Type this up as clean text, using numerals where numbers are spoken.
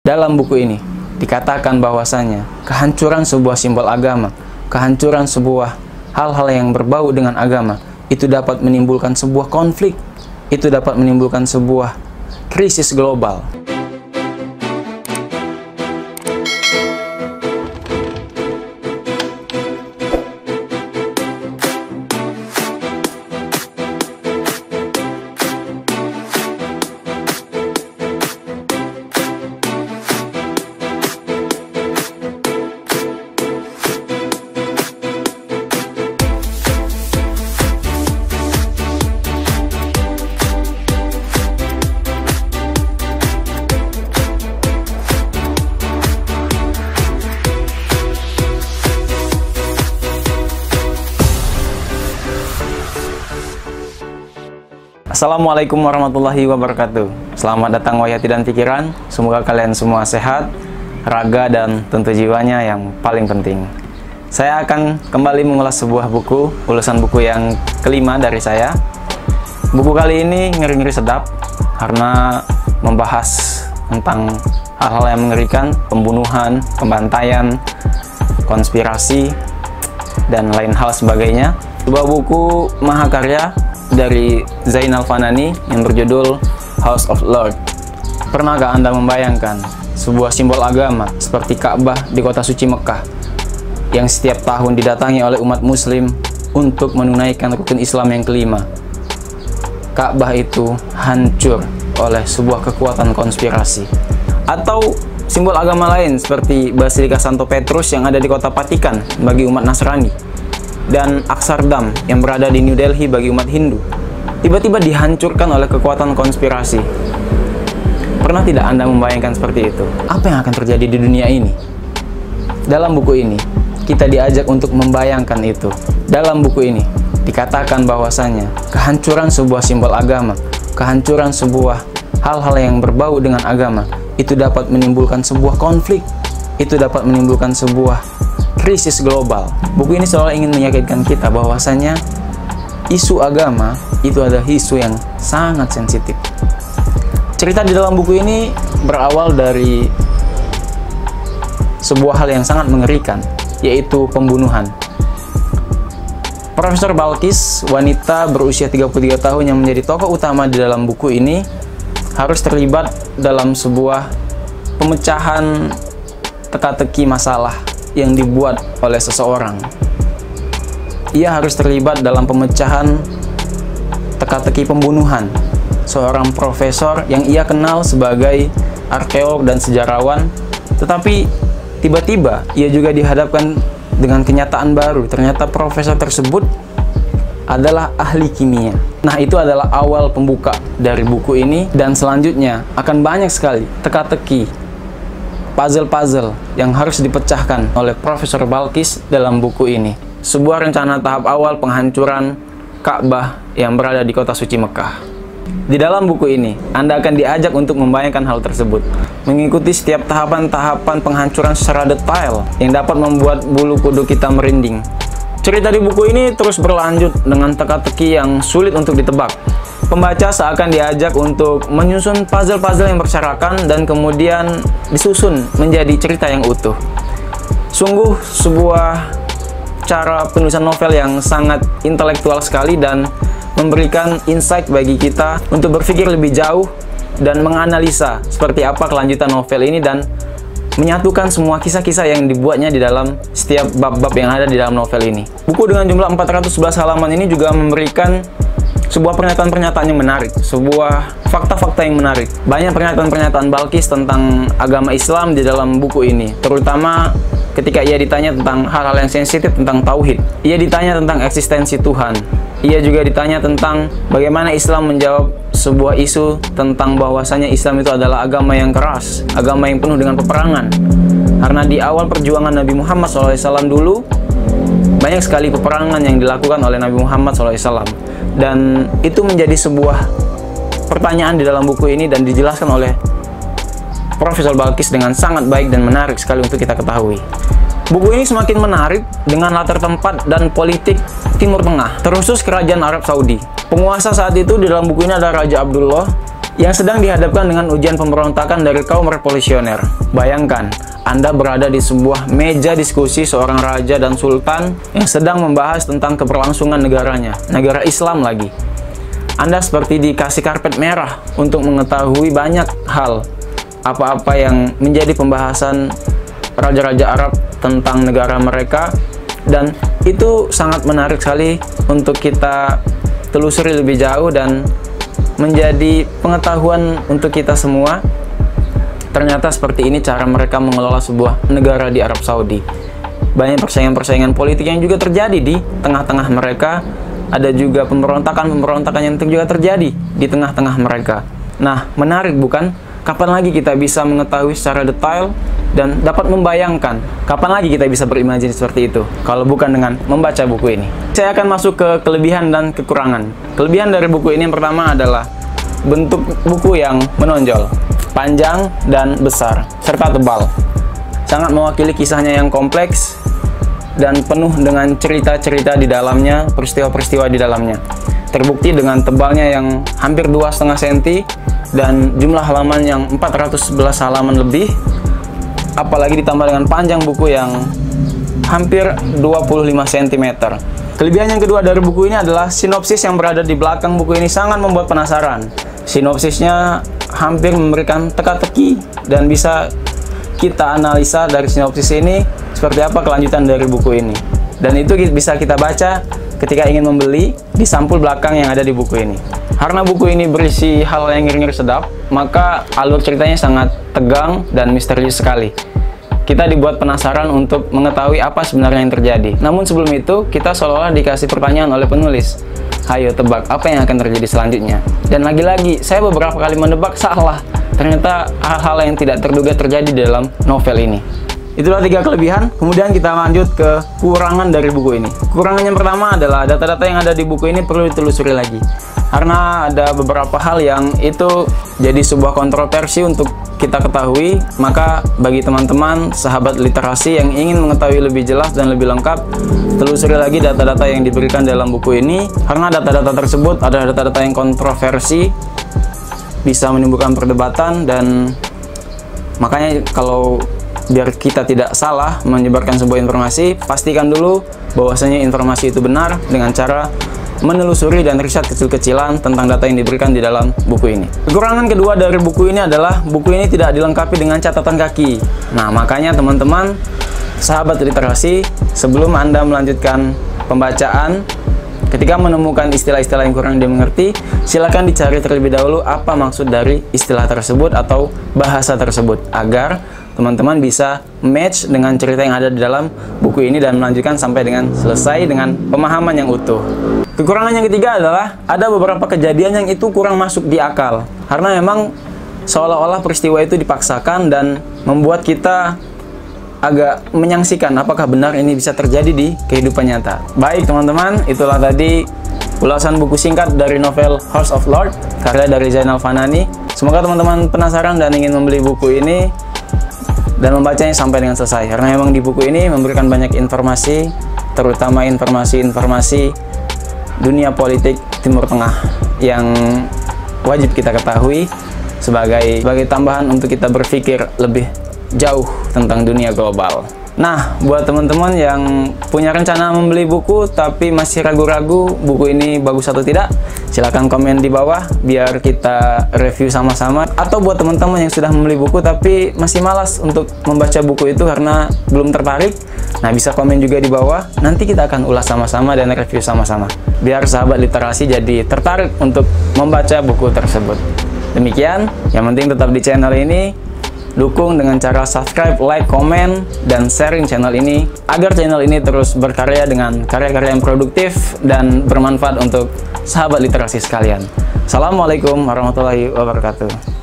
Dalam buku ini dikatakan bahwasanya kehancuran sebuah simbol agama, kehancuran sebuah hal-hal yang berbau dengan agama, itu dapat menimbulkan sebuah konflik, itu dapat menimbulkan sebuah krisis global. Assalamualaikum warahmatullahi wabarakatuh. Selamat datang Wayati dan Pikiran. Semoga kalian semua sehat, raga, dan tentu jiwanya yang paling penting. Saya akan kembali mengulas sebuah buku, ulasan buku yang kelima dari saya. Buku kali ini ngeri-ngeri sedap karena membahas tentang hal-hal yang mengerikan, pembunuhan, pembantaian, konspirasi, dan lain hal sebagainya. Sebuah buku mahakarya dari Zainal Fanani yang berjudul House of Lord. Pernahkah Anda membayangkan sebuah simbol agama seperti Ka'bah di kota suci Mekah yang setiap tahun didatangi oleh umat muslim untuk menunaikan rukun Islam yang kelima? Ka'bah itu hancur oleh sebuah kekuatan konspirasi. Atau simbol agama lain seperti Basilika Santo Petrus yang ada di kota Vatikan bagi umat Nasrani, dan Akshardham yang berada di New Delhi bagi umat Hindu, tiba-tiba dihancurkan oleh kekuatan konspirasi. Pernah tidak Anda membayangkan seperti itu? Apa yang akan terjadi di dunia ini? Dalam buku ini, kita diajak untuk membayangkan itu. Dalam buku ini, dikatakan bahwasanya kehancuran sebuah simbol agama, kehancuran sebuah hal-hal yang berbau dengan agama, itu dapat menimbulkan sebuah konflik, itu dapat menimbulkan sebuah krisis global. Buku ini selalu ingin meyakinkan kita bahwasanya isu agama itu adalah isu yang sangat sensitif. Cerita di dalam buku ini berawal dari sebuah hal yang sangat mengerikan, yaitu pembunuhan. Profesor Balkis, wanita berusia 33 tahun yang menjadi tokoh utama di dalam buku ini, harus terlibat dalam sebuah pemecahan teka-teki masalah yang dibuat oleh seseorang. Ia harus terlibat dalam pemecahan teka-teki pembunuhan seorang profesor yang ia kenal sebagai arkeolog dan sejarawan, tetapi tiba-tiba ia juga dihadapkan dengan kenyataan baru. Ternyata profesor tersebut adalah ahli kimia. Nah, itu adalah awal pembuka dari buku ini, dan selanjutnya akan banyak sekali teka-teki, puzzle-puzzle yang harus dipecahkan oleh Profesor Balkis dalam buku ini. Sebuah rencana tahap awal penghancuran Ka'bah yang berada di kota suci Mekah. Di dalam buku ini, Anda akan diajak untuk membayangkan hal tersebut, mengikuti setiap tahapan-tahapan penghancuran secara detail yang dapat membuat bulu kuduk kita merinding. Cerita di buku ini terus berlanjut dengan teka-teki yang sulit untuk ditebak. Pembaca seakan diajak untuk menyusun puzzle-puzzle yang berserakan dan kemudian disusun menjadi cerita yang utuh. Sungguh sebuah cara penulisan novel yang sangat intelektual sekali dan memberikan insight bagi kita untuk berpikir lebih jauh dan menganalisa seperti apa kelanjutan novel ini dan menyatukan semua kisah-kisah yang dibuatnya di dalam setiap bab-bab yang ada di dalam novel ini. Buku dengan jumlah 411 halaman ini juga memberikan sebuah pernyataan-pernyataan yang menarik, sebuah fakta-fakta yang menarik. Banyak pernyataan-pernyataan Balkis tentang agama Islam di dalam buku ini, terutama ketika ia ditanya tentang hal-hal yang sensitif tentang tauhid. Ia ditanya tentang eksistensi Tuhan. Ia juga ditanya tentang bagaimana Islam menjawab sebuah isu tentang bahwasanya Islam itu adalah agama yang keras, agama yang penuh dengan peperangan. Karena di awal perjuangan Nabi Muhammad SAW dulu, banyak sekali peperangan yang dilakukan oleh Nabi Muhammad SAW. Dan itu menjadi sebuah pertanyaan di dalam buku ini dan dijelaskan oleh Profesor Balkis dengan sangat baik dan menarik sekali untuk kita ketahui. Buku ini semakin menarik dengan latar tempat dan politik Timur Tengah, terkhusus kerajaan Arab Saudi. Penguasa saat itu di dalam buku ini adalah Raja Abdullah yang sedang dihadapkan dengan ujian pemberontakan dari kaum revolusioner. Bayangkan, Anda berada di sebuah meja diskusi seorang raja dan sultan yang sedang membahas tentang keberlangsungan negaranya, negara Islam lagi. Anda seperti dikasih karpet merah untuk mengetahui banyak hal, apa-apa yang menjadi pembahasan raja-raja Arab tentang negara mereka, dan itu sangat menarik sekali untuk kita telusuri lebih jauh dan menjadi pengetahuan untuk kita semua. Ternyata seperti ini cara mereka mengelola sebuah negara di Arab Saudi. Banyak persaingan-persaingan politik yang juga terjadi di tengah-tengah mereka. Ada juga pemberontakan-pemberontakan yang juga terjadi di tengah-tengah mereka. Nah, menarik bukan? Kapan lagi kita bisa mengetahui secara detail dan dapat membayangkan? Kapan lagi kita bisa berimajinasi seperti itu kalau bukan dengan membaca buku ini? Saya akan masuk ke kelebihan dan kekurangan. Kelebihan dari buku ini yang pertama adalah bentuk buku yang menonjol, panjang dan besar, serta tebal. Sangat mewakili kisahnya yang kompleks dan penuh dengan cerita-cerita di dalamnya, peristiwa-peristiwa di dalamnya. Terbukti dengan tebalnya yang hampir 2,5 cm dan jumlah halaman yang 411 halaman lebih, apalagi ditambah dengan panjang buku yang hampir 25 cm. Kelebihan yang kedua dari buku ini adalah sinopsis yang berada di belakang buku ini sangat membuat penasaran. Sinopsisnya hampir memberikan teka-teki dan bisa kita analisa dari sinopsis ini seperti apa kelanjutan dari buku ini. Dan itu bisa kita baca ketika ingin membeli di sampul belakang yang ada di buku ini. Karena buku ini berisi hal yang ngeri-ngeri sedap, maka alur ceritanya sangat tegang dan misterius sekali. Kita dibuat penasaran untuk mengetahui apa sebenarnya yang terjadi. Namun sebelum itu, kita seolah-olah dikasih pertanyaan oleh penulis. Hayo tebak, apa yang akan terjadi selanjutnya? Dan lagi-lagi, saya beberapa kali menebak salah. Ternyata hal-hal yang tidak terduga terjadi di dalam novel ini. Itulah 3 kelebihan. Kemudian kita lanjut ke kekurangan dari buku ini. Kekurangan yang pertama adalah data-data yang ada di buku ini perlu ditelusuri lagi. Karena ada beberapa hal yang itu jadi sebuah kontroversi untuk kita ketahui. Maka bagi teman-teman sahabat literasi yang ingin mengetahui lebih jelas dan lebih lengkap, telusuri lagi data-data yang diberikan dalam buku ini. Karena data-data tersebut adalah data-data yang kontroversi, bisa menimbulkan perdebatan, dan makanya kalau biar kita tidak salah menyebarkan sebuah informasi, pastikan dulu bahwasanya informasi itu benar dengan cara menelusuri dan riset kecil-kecilan tentang data yang diberikan di dalam buku ini. Kekurangan kedua dari buku ini adalah buku ini tidak dilengkapi dengan catatan kaki. Nah, makanya teman-teman sahabat literasi, sebelum Anda melanjutkan pembacaan, ketika menemukan istilah-istilah yang kurang dimengerti, silakan dicari terlebih dahulu apa maksud dari istilah tersebut atau bahasa tersebut, agar teman-teman bisa match dengan cerita yang ada di dalam buku ini dan melanjutkan sampai dengan selesai dengan pemahaman yang utuh. Kekurangan yang ketiga adalah ada beberapa kejadian yang itu kurang masuk di akal, karena memang seolah-olah peristiwa itu dipaksakan dan membuat kita agak menyaksikan apakah benar ini bisa terjadi di kehidupan nyata. Baik teman-teman, itulah tadi ulasan buku singkat dari novel House of Lords karya dari Zainal Fanani. Semoga teman-teman penasaran dan ingin membeli buku ini dan membacanya sampai dengan selesai, karena memang di buku ini memberikan banyak informasi, terutama informasi-informasi dunia politik Timur Tengah yang wajib kita ketahui sebagai tambahan untuk kita berpikir lebih jauh tentang dunia global. Nah, buat teman-teman yang punya rencana membeli buku tapi masih ragu-ragu buku ini bagus atau tidak, silahkan komen di bawah biar kita review sama-sama. Atau buat teman-teman yang sudah membeli buku tapi masih malas untuk membaca buku itu karena belum tertarik, nah bisa komen juga di bawah. Nanti kita akan ulas sama-sama dan review sama-sama, biar sahabat literasi jadi tertarik untuk membaca buku tersebut. Demikian, yang penting tetap di channel ini. Dukung dengan cara subscribe, like, komen, dan sharing channel ini agar channel ini terus berkarya dengan karya-karya yang produktif dan bermanfaat untuk sahabat literasi sekalian. Assalamualaikum warahmatullahi wabarakatuh.